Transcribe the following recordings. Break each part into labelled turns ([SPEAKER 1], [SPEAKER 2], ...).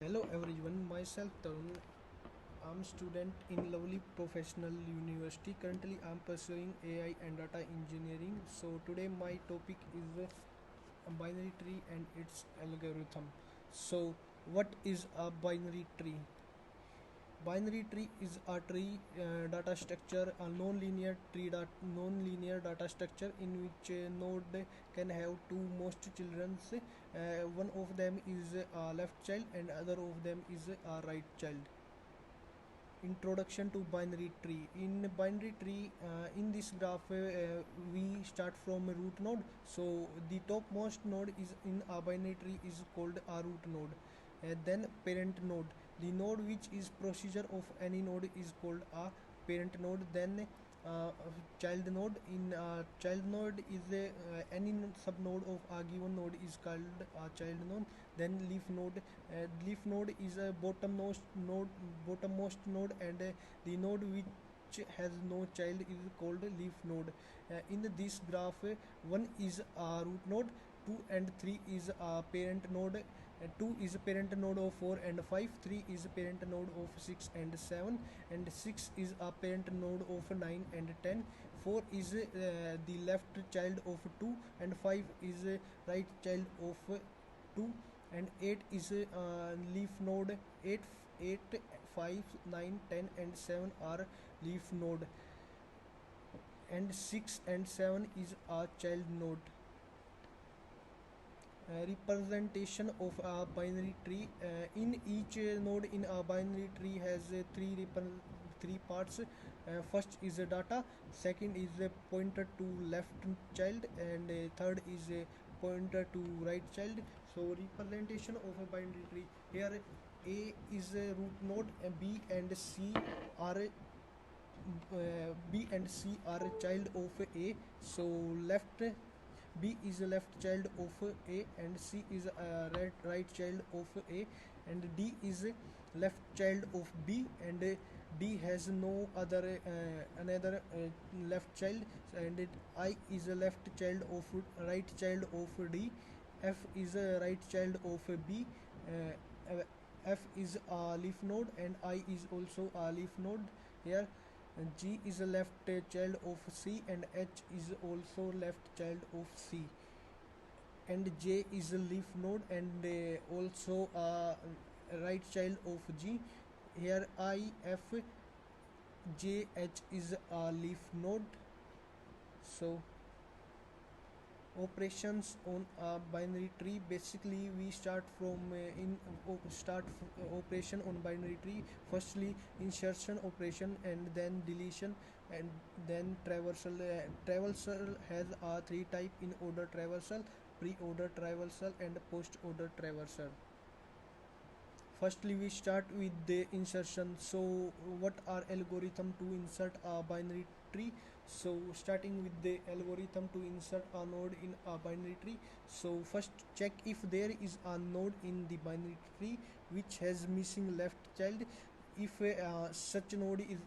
[SPEAKER 1] Hello everyone, myself Tarun. I'm student in Lovely Professional University. Currently I'm pursuing AI and data engineering. So today my topic is a binary tree and its algorithm. So what is a binary tree? Binary tree is a tree data structure, a non-linear data structure in which a node can have two most children. One of them is a left child and other of them is a right child. Introduction to binary tree. In binary tree, in this graph, we start from a root node. So the topmost node is in a binary tree is called a root node. Then parent node. The node which is procedure of any node is called a parent node. Then child node. In child node is any subnode of a given node is called a child node. Then leaf node is a bottommost node, and the node which has no child is called leaf node. In this graph, 1 is a root node, 2 and 3 is a parent node, 2 is a parent node of 4 and 5, 3 is a parent node of 6 and 7, and 6 is a parent node of 9 and 10. 4 is the left child of 2, and 5 is right child of 2, and 8 is leaf node. 8 5 9 10 and 7 are leaf node, and 6 and 7 is a child node. Representation of a binary tree. In each node in a binary tree has three parts. First is data, second is a pointer to left child, and third is a pointer to right child. So representation of a binary tree. Here A is a root node, and B and C are a child of A. So left B is a left child of A, and C is a right child of A, and D is a left child of B, and D has no other another left child, and I is a left child of right child of D. F is a right child of B. Uh, F is a leaf node, and I is also a leaf node here. G is a left child of C, and H is also left child of C, and J is a leaf node and also a right child of G. Here I, F, J, H is a leaf node. So operations on a binary tree. Basically we start from operation on binary tree. Firstly insertion operation, and then deletion, and then traversal. Traversal has three type: in order traversal, pre-order traversal, and post-order traversal. Firstly we start with the insertion. So what are algorithm to insert a binary tree? So starting with the algorithm to insert a node in a binary tree. So first check if there is a node in the binary tree which has missing left child. If such node is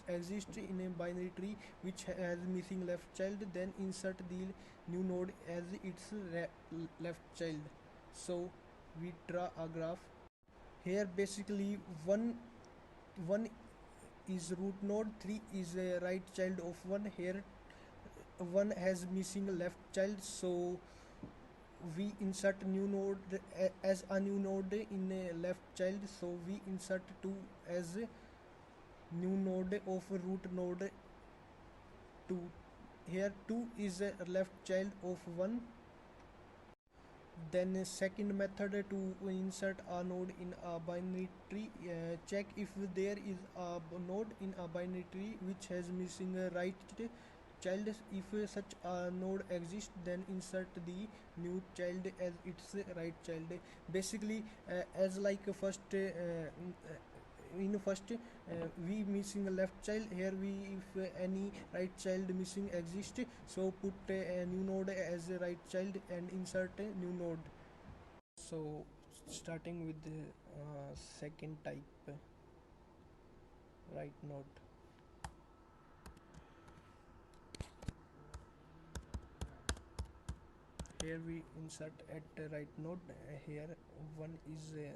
[SPEAKER 1] exists in a binary tree which has missing left child, then insert the new node as its left child. So we draw a graph. Here basically one is root node, 3 is a right child of 1. Here 1 has missing left child, so we insert new node as a new node in a left child. So we insert 2 as a new node of root node 2. Here 2 is a left child of 1. Then second method to insert a node in a binary tree. Check if there is a node in a binary tree which has missing a right child. If such a node exists, then insert the new child as its right child. Basically as like first in first we missing a left child. Here we, if any right child missing exist, so put a new node as a right child and insert a new node. So starting with the second type, right node. Here we insert at the right node. Here one is a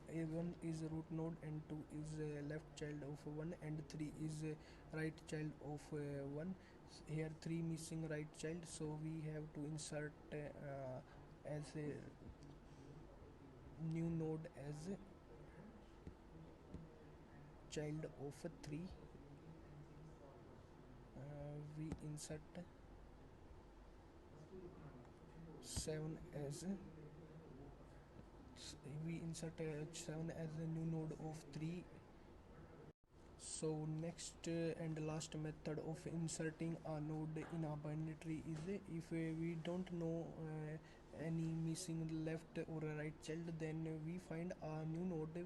[SPEAKER 1] 1 is root node and 2 is left child of 1 and 3 is right child of 1. Here 3 missing right child, so we have to insert as a new node as child of 3. We insert 7 as we insert 7 as a new node of 3. So next and last method of inserting a node in a binary tree is if we don't know any missing left or right child, then we find a new node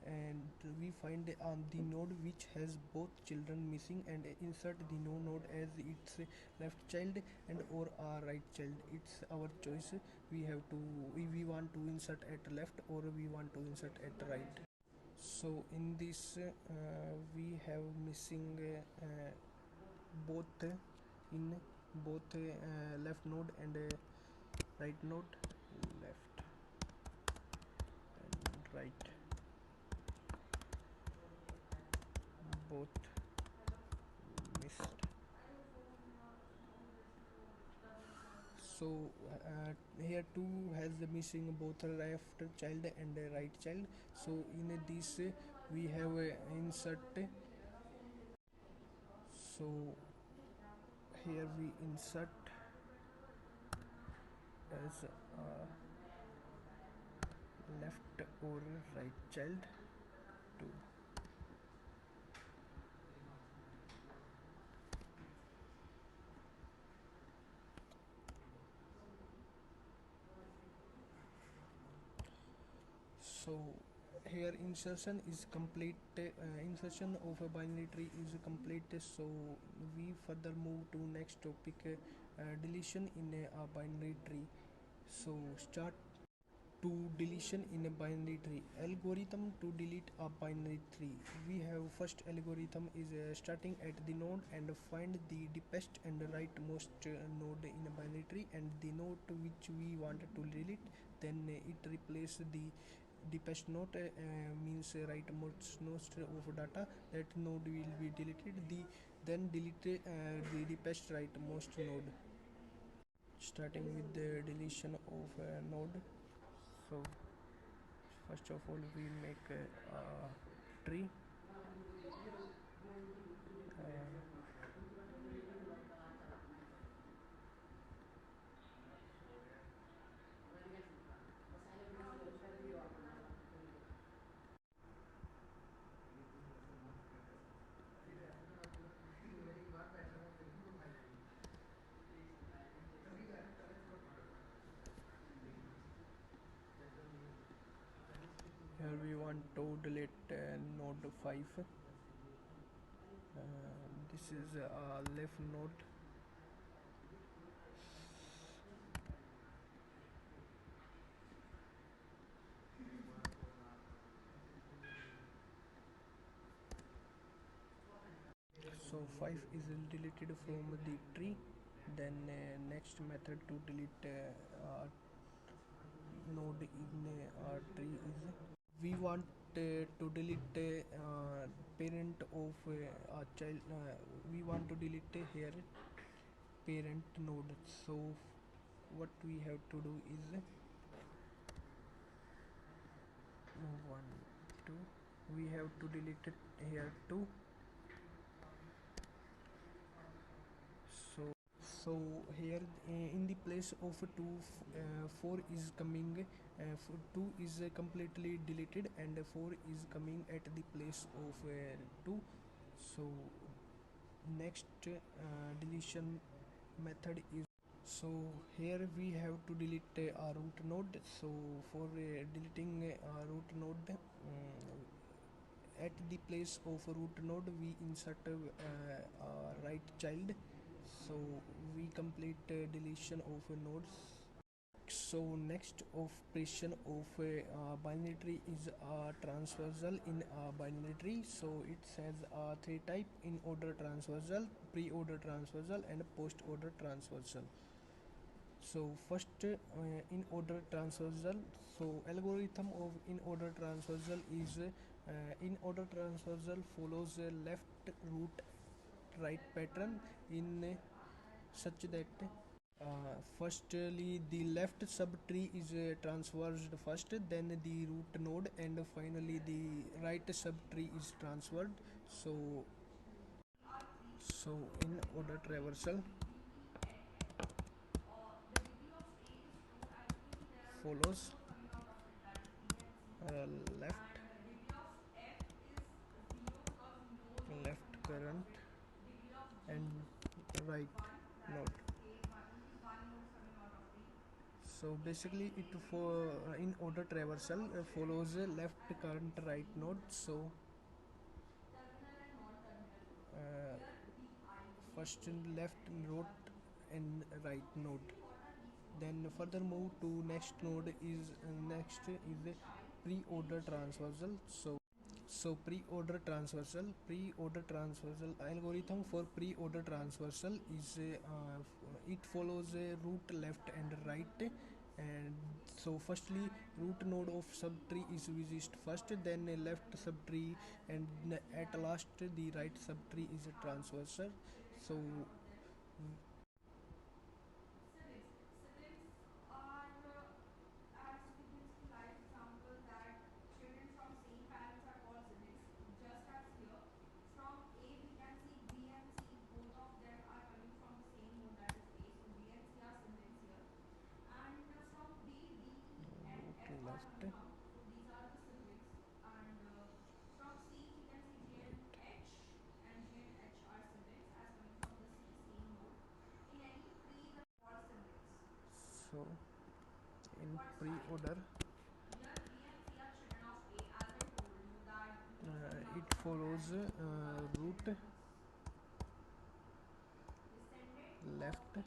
[SPEAKER 1] and we find the node which has both children missing and insert the new node as its left child and or a right child. It's our choice. We have to we want to insert at left or we want to insert at right. So in this we have missing both in both left node and right node, left and right, both missed. So here 2 has the missing both left child and right child, so in this we have insert. So here we insert as left or right child to. So here insertion is complete. Insertion of a binary tree is complete, so we further move to next topic, deletion in a binary tree. So start to deletion in a binary tree. Algorithm to delete a binary tree. We have first algorithm is starting at the node and find the deepest and rightmost node in a binary tree and the node which we wanted to delete. Then it replace the deepest node, means rightmost node of data. That node will be deleted. Then delete the deepest rightmost node. Starting with the deletion of a node. So first of all we make a tree. Here we want to delete node 5. This is a left node. So 5 is deleted from the tree. Then next method to delete node in our tree is we want to delete parent of a child. We want to delete here parent node. So what we have to do is 1 2 we have to delete it here 2. So here in the place of 2, 4 is coming. 2 is completely deleted and 4 is coming at the place of 2. So next deletion method is, so here we have to delete a root node. So for deleting a root node, at the place of root node we insert a right child. So we complete deletion of nodes. So next operation of a binary tree is a transversal in a binary tree. So it has three type: in order transversal, pre-order transversal and post-order transversal. So first, in order transversal. So algorithm of in order transversal is in order transversal follows a left root right pattern in such that firstly the left subtree is transversed first, then the root node, and finally the right subtree is transferred. So in order traversal follows left current and right node. So basically it for in order traversal follows left current right node. So uh, first in left node and right node, then further move to next node is next is pre-order transversal. So pre-order transversal algorithm for pre-order transversal is it follows a root left and right. And so firstly root node of subtree is visits first, then a left subtree, and at last the right subtree is a transversal. So root left, so in pre-order it follows root left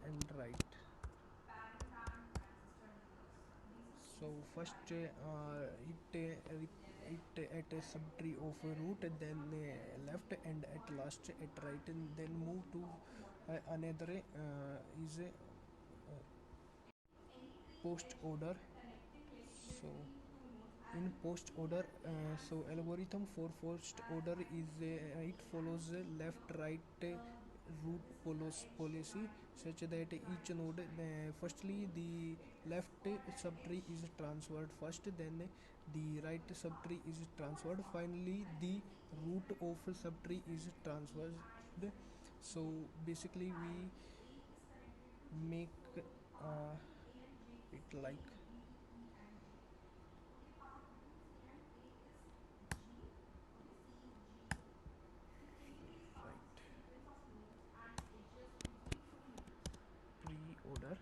[SPEAKER 1] and right. So first it at a subtree of a root, then left, and at last at right, and then move to another is a post order. So in post order, so algorithm for post order is it follows left right root policy, such that each node firstly the left subtree is transferred first, then the right subtree is transferred, finally the root of subtree is transferred. So basically we make uh, it like right pre-order.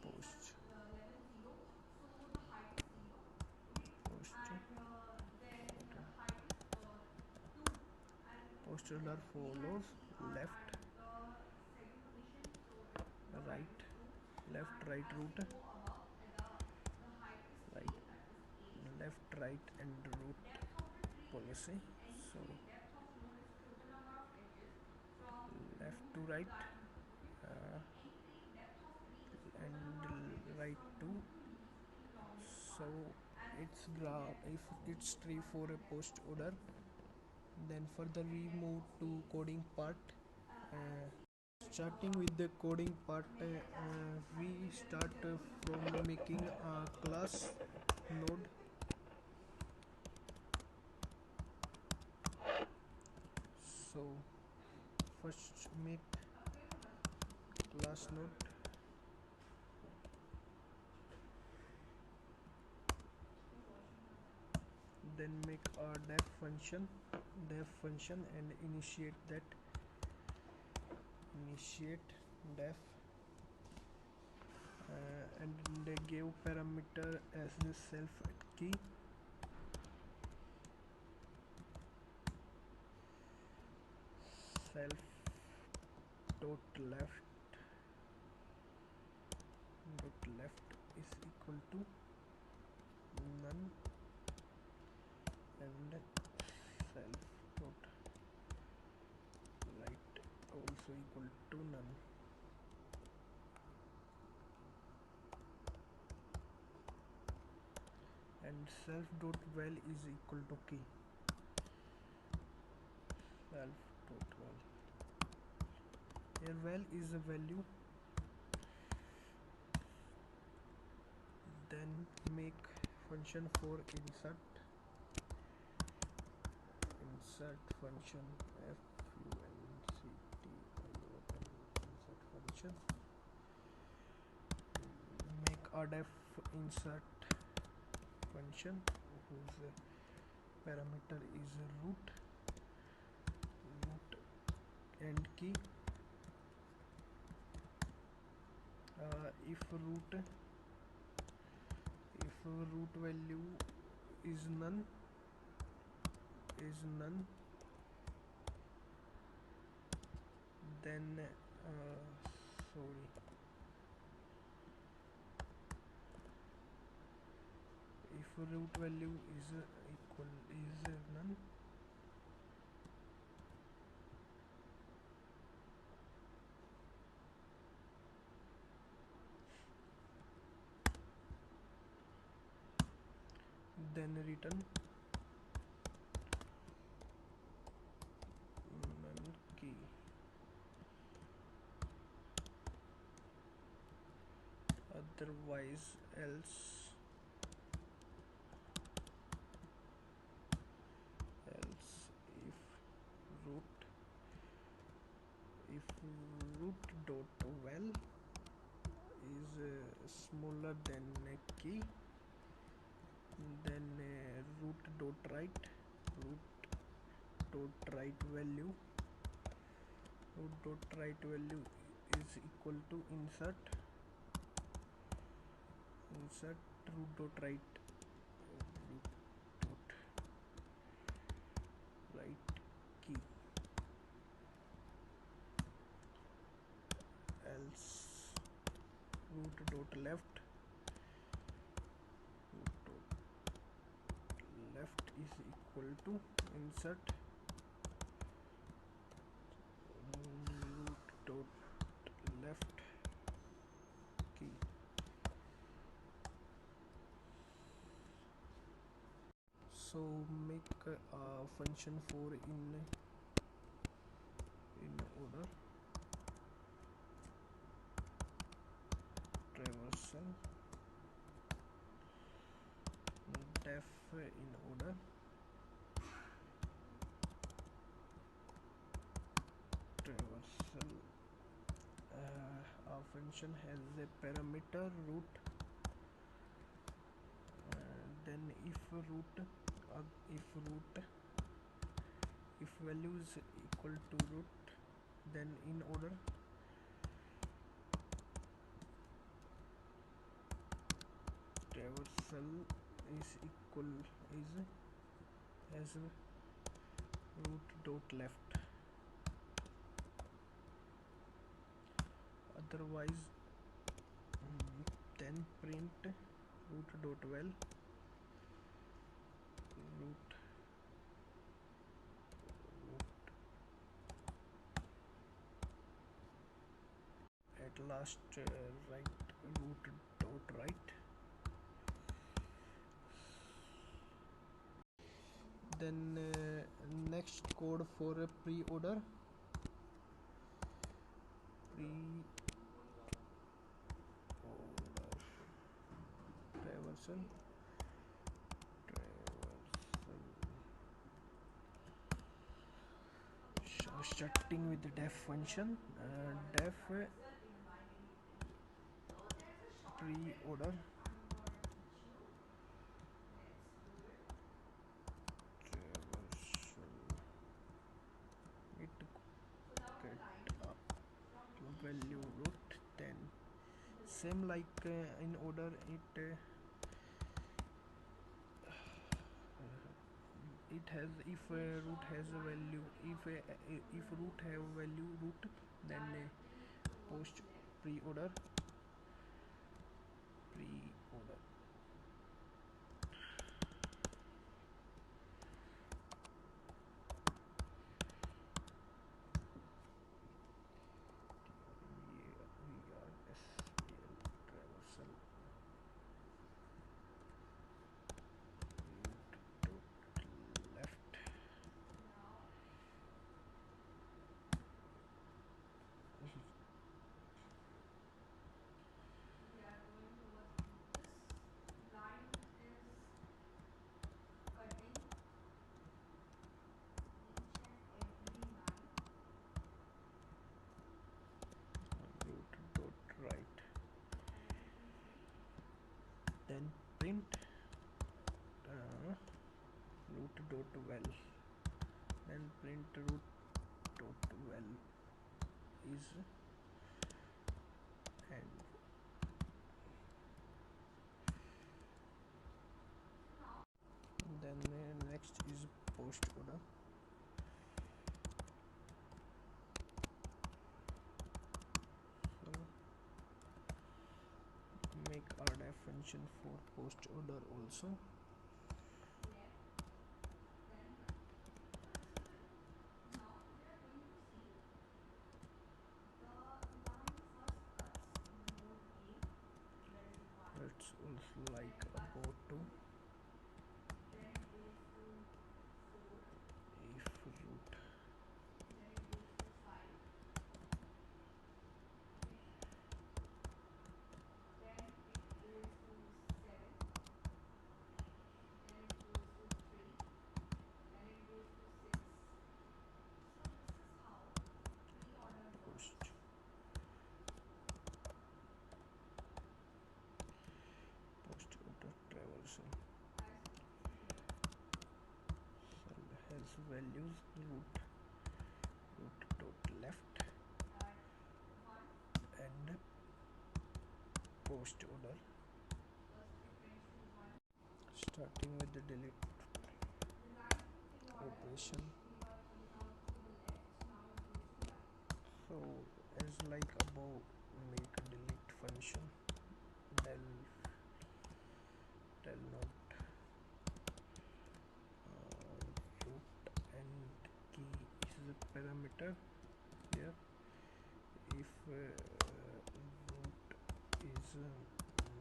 [SPEAKER 1] Post post post order follows left right right root right right and root policy. So left to right uh, and right to. So it's graph if it's tree for a post order. Then further we move to coding part. Starting with the coding part, we start from making a class node. So first make class node, then make a def function and initiate initiate def and they give parameter as the self key, self dot left is equal to none, and self dot right also equal to none. And self dot val is equal to key, self dot val. Here val is a value. Then make function for insert function insert function. Make a def insert function whose parameter is root and key. If root value is none, then sorry, if root value is none, then return none key. Otherwise else root if root dot val is smaller than key, then root dot right value is equal to insert root dot right key, else root dot left is equal to insert root dot left key. So make a function for in order traversal def in order traversal. Our function has a parameter root, then if value is equal to root, then in order traversal is as root dot left. Otherwise then print root dot val root at last right root dot right. Then next code for a pre-order traversal starting with the def function, def pre-order traversal. It get same like in order it has if root has a value if root have value root then post pre-order pre-order traversal left root dot right then print uh, root dot well then print root dot well is and then next is post order so make our def function for post order also it's also like about to if root post post order traversal cell has values root dot left and post order starting with the delete operation so as like above make delete function del not root and key is a parameter here if root is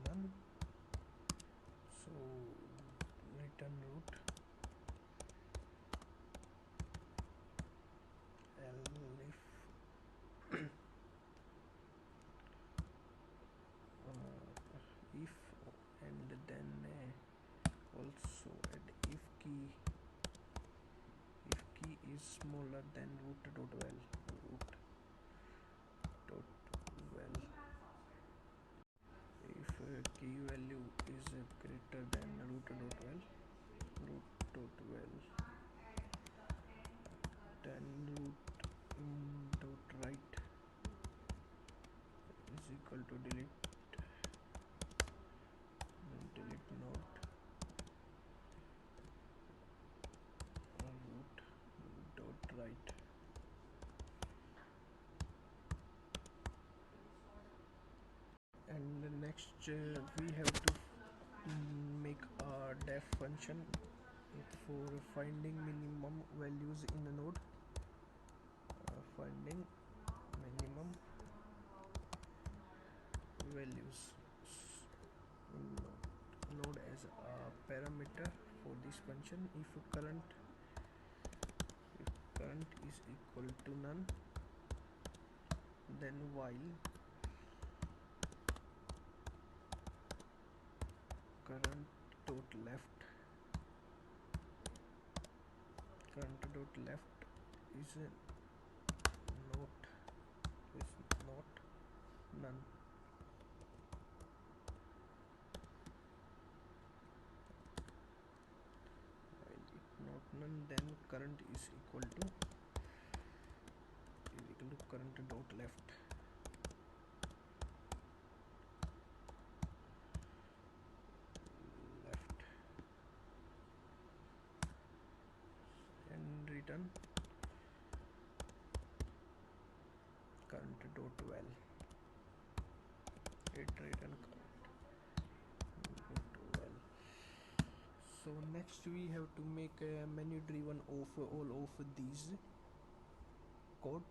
[SPEAKER 1] none so return root if if and then also add if key is smaller than root dot well if key value is greater than root dot well then root dot right is equal to delete node root dot right and next we have to make a def function for finding minimum values in a node finding minimum values in node as a parameter for this function if current is equal to none then while current dot left is not none while it not none then current is equal to current dot left return current dot val. It return current dot val. So next we have to make a menu driven of all of these code.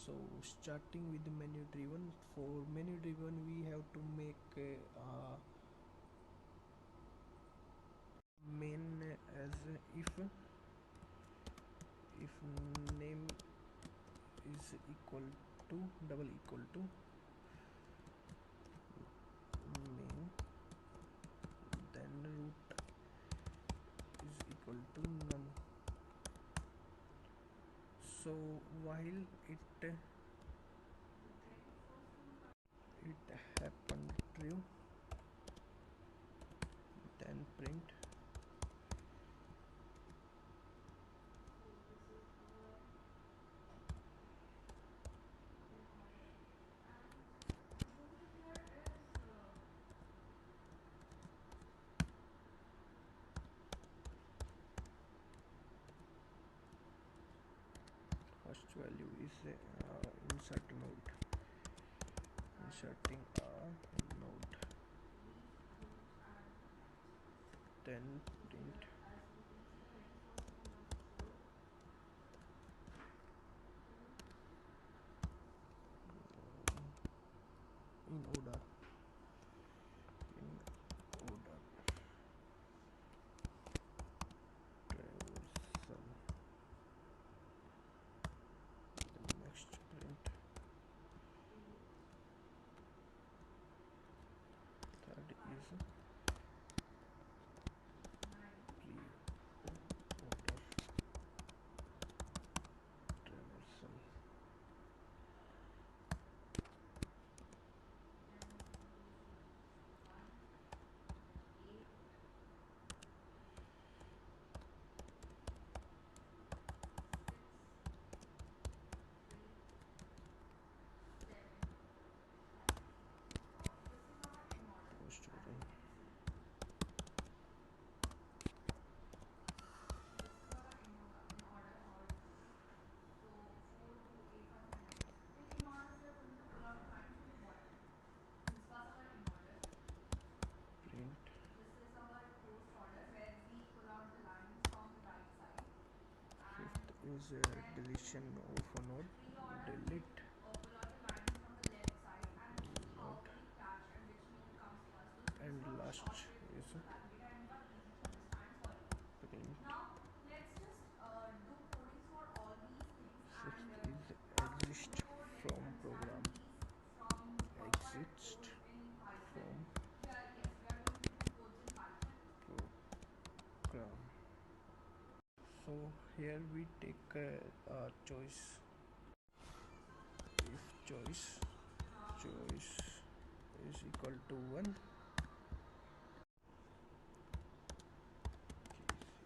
[SPEAKER 1] So starting with the menu driven, for menu driven we have to make main as if name is equal to double equal to main, then root is equal to none. So while it happened true, then print first value is insert node, inserting a node, then print in order traversal. The next print third is pre-order traversal. Post routing. Print fifth is deletion of a node, delete node, and last is print. Sixth is exist from program, exist from program. So here we take a choice. If choice is equal to 1, is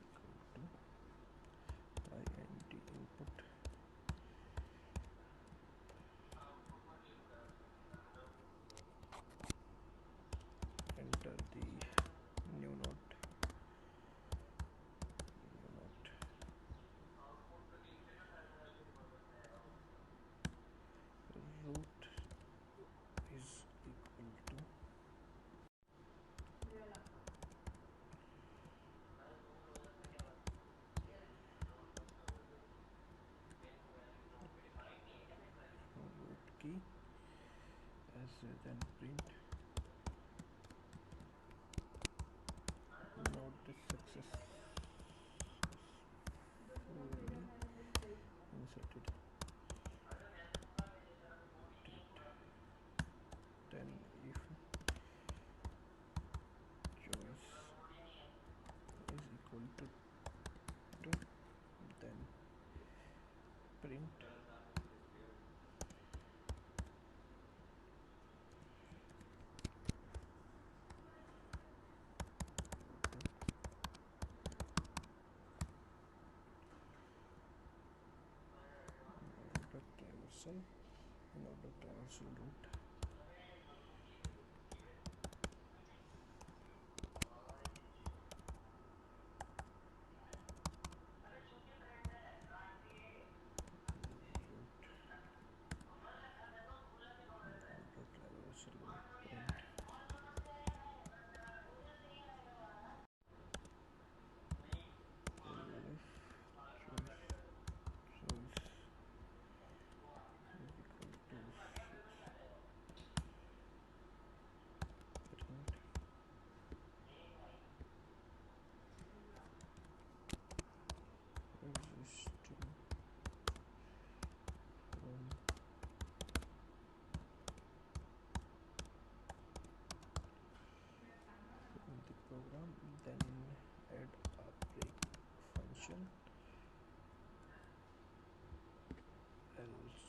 [SPEAKER 1] equal to int input, enter the new node, root is equal to root key, as then print node successfully inserted. Then if choice is equal to 2, then print order traversal root. program, then add a break function, else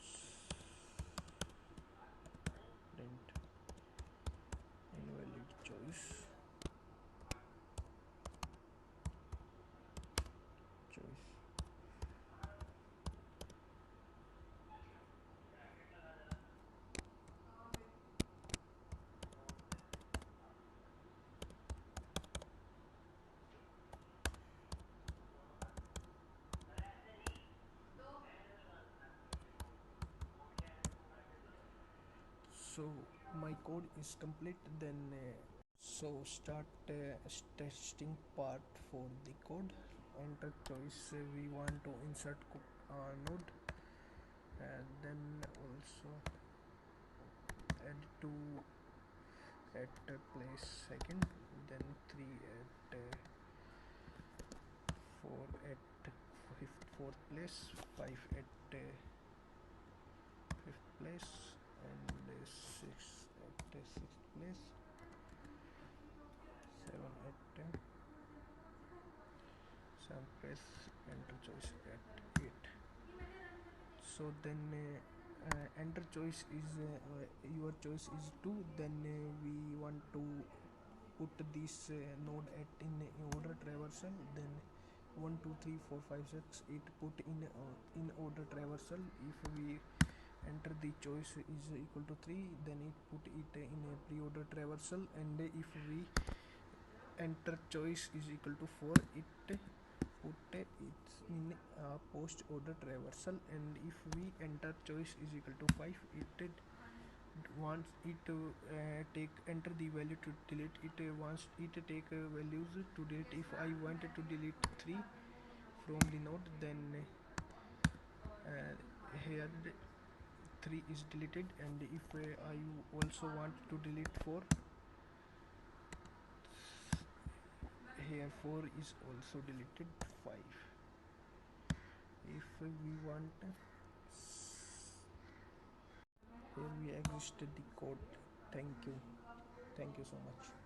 [SPEAKER 1] print invalid choice. So my code is complete. Then so start testing part for the code. Enter choice, we want to insert node, and then also add 2 at place second, then 3 at 4 at fourth place, 5 at fifth place, and 6 at sixth place, 7 at seventh place. Enter choice at 8. So then enter choice is your choice is 2. Then we want to put this node at in order traversal. Then 1 2 3 4 5 6 it put in order traversal. If we enter the choice is equal to 3, then it put it in a pre-order traversal, and if we enter choice is equal to 4, it put it in post order traversal, and if we enter choice is equal to 5, it wants it to take enter the value to delete. It wants it to take values to delete. If I wanted to delete 3 from the node, then here 3 is deleted, and if I also want to delete 4, here 4 is also deleted. 5 if we want, here we exhausted the code. Thank you so much.